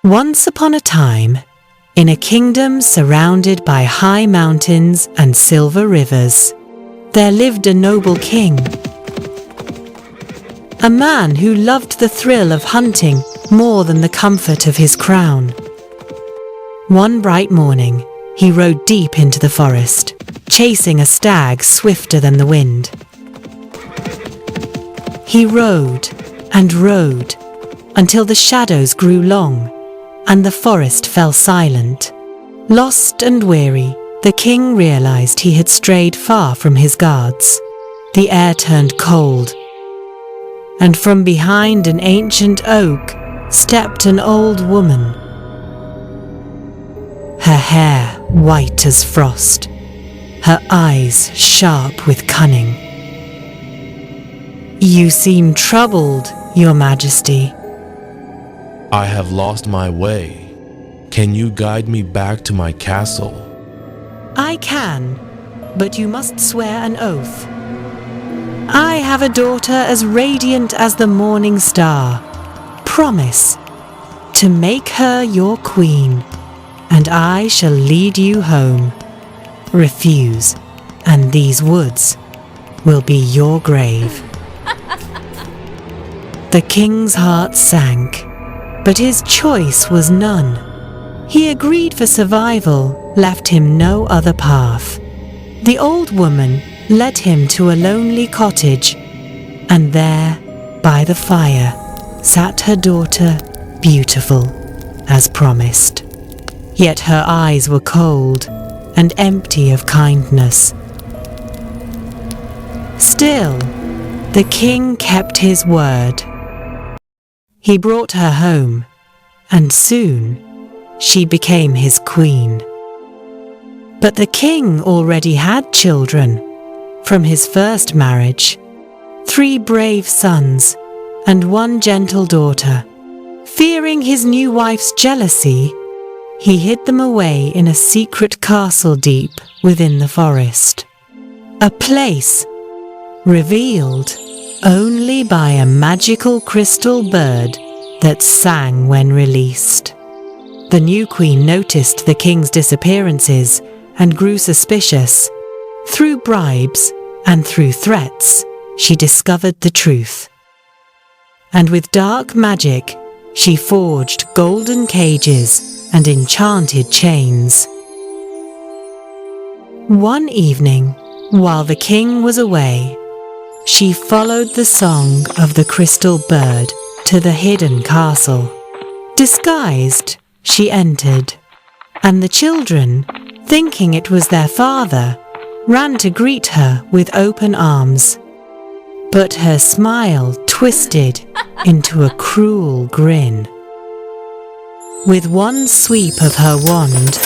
Once upon a time, in a kingdom surrounded by high mountains and silver rivers, there lived a noble king. A man who loved the thrill of hunting more than the comfort of his crown. One bright morning, he rode deep into the forest, chasing a stag swifter than the wind. He rode and rode until the shadows grew long and the forest fell silent. Lost and weary, the king realized he had strayed far from his guards. The air turned cold, and from behind an ancient oak stepped an old woman. Her hair white as frost, her eyes sharp with cunning. "You seem troubled, Your Majesty." I have lost my way. Can you guide me back to my castle? "I can, but you must swear an oath." "I have a daughter as radiant as the morning star. Promise to make her your queen, and I shall lead you home. Refuse, and these woods will be your grave." The king's heart sank, but his choice was none. He agreed for survival left him no other path. The old woman led him to a lonely cottage, and there, by the fire, sat her daughter, beautiful, as promised. Yet her eyes were cold and empty of kindness. Still, the king kept his word. He brought her home, and soon she became his queen. But the king already had children from his first marriage, 3 brave sons and 1 gentle daughter. Fearing his new wife's jealousy, he hid them away in a secret castle deep within the forest. A place revealed only by a magical crystal bird that sang when released. The new queen noticed the king's disappearances and grew suspicious. Through bribes and through threats, she discovered the truth. And with dark magic, she forged golden cages and enchanted chains. One evening, while the king was away, she followed the song of the crystal bird to the hidden castle. Disguised, she entered, and the children, thinking it was their father, ran to greet her with open arms. But her smile twisted into a cruel grin. With one sweep of her wand,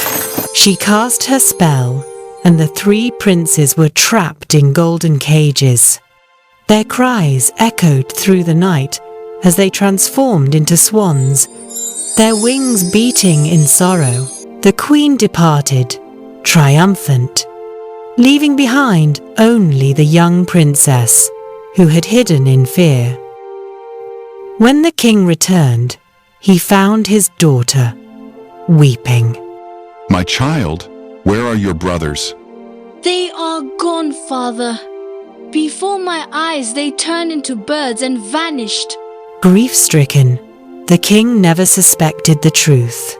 she cast her spell, and the 3 princes were trapped in golden cages. Their cries echoed through the night as they transformed into swans, their wings beating in sorrow. The queen departed, triumphant, leaving behind only the young princess, who had hidden in fear. When the king returned, he found his daughter weeping. "My child, where are your brothers?" "They are gone, father. Before my eyes they turned into birds and vanished." Grief-stricken, the king never suspected the truth.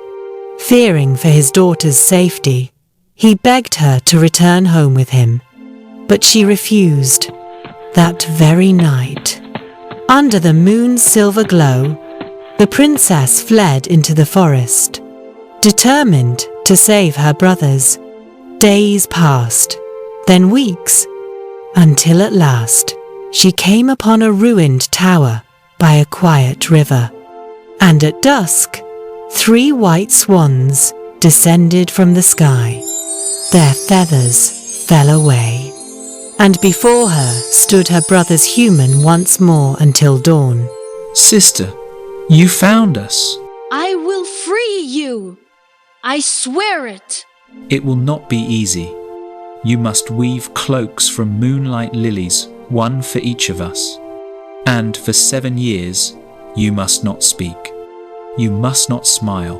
Fearing for his daughter's safety, he begged her to return home with him, but she refused. That very night, under the moon's silver glow, the princess fled into the forest, determined to save her brothers. Days passed, then weeks, until at last she came upon a ruined tower by a quiet river. And at dusk, 3 white swans descended from the sky. Their feathers fell away, and before her stood her brother's human once more until dawn. "Sister, you found us." "I will free you. I swear it." "It will not be easy. You must weave cloaks from moonlight lilies, 1 for each of us. And for 7 years, you must not speak. You must not smile.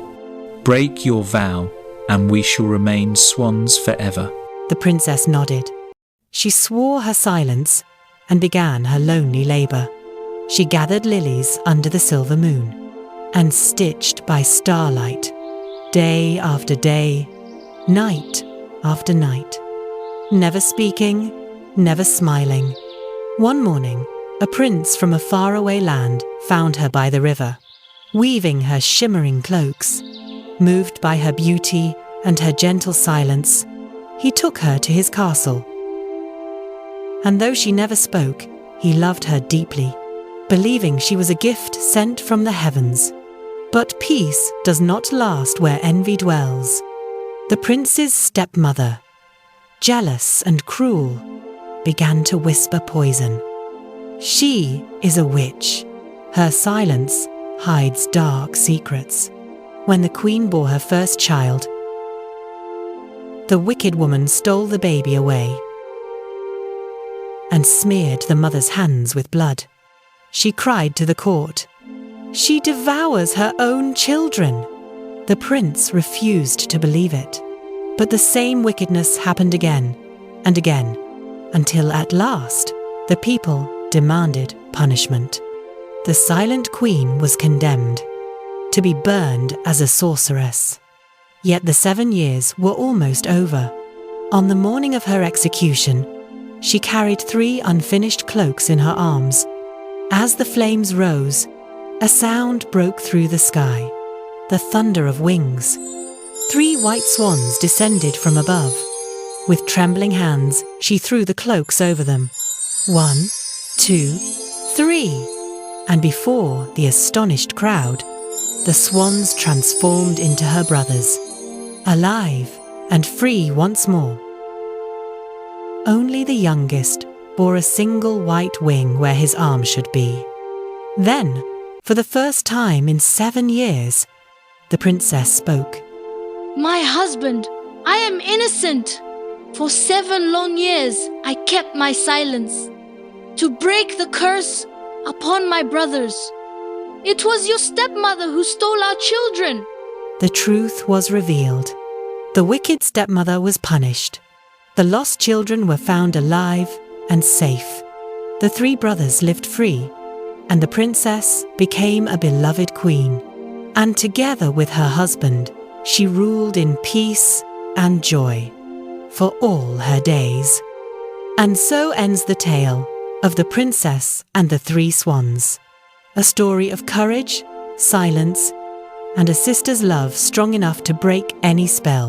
Break your vow, and we shall remain swans forever. The princess nodded. She swore her silence and began her lonely labour. She gathered lilies under the silver moon and stitched by starlight, day after day, night after night, never speaking, never smiling. One morning, a prince from a faraway land found her by the river, weaving her shimmering cloaks. Moved by her beauty and her gentle silence, he took her to his castle. And though she never spoke, he loved her deeply, believing she was a gift sent from the heavens. But peace does not last where envy dwells. The prince's stepmother, jealous and cruel, began to whisper poison. She is a witch. Her silence hides dark secrets. When the queen bore her first child, the wicked woman stole the baby away and smeared the mother's hands with blood. She cried to the court, "She devours her own children." The prince refused to believe it, but the same wickedness happened again and again, until at last the people demanded punishment. The silent queen was condemned to be burned as a sorceress. Yet the 7 years were almost over. On the morning of her execution, she carried 3 unfinished cloaks in her arms. As the flames rose, a sound broke through the sky, the thunder of wings. 3 white swans descended from above. With trembling hands, she threw the cloaks over them. 1, 2, 3, and before the astonished crowd, the swans transformed into her brothers, alive and free once more. Only the youngest bore a single white wing where his arm should be. Then, for the first time in 7 years, the princess spoke. My husband, I am innocent. For 7 long years I kept my silence, to break the curse upon my brothers. It was your stepmother who stole our children. The truth was revealed. The wicked stepmother was punished. The lost children were found alive and safe. The 3 brothers lived free, and the princess became a beloved queen. And together with her husband, she ruled in peace and joy for all her days. And so ends the tale of the princess and the 3 swans. A story of courage, silence, and a sister's love strong enough to break any spell.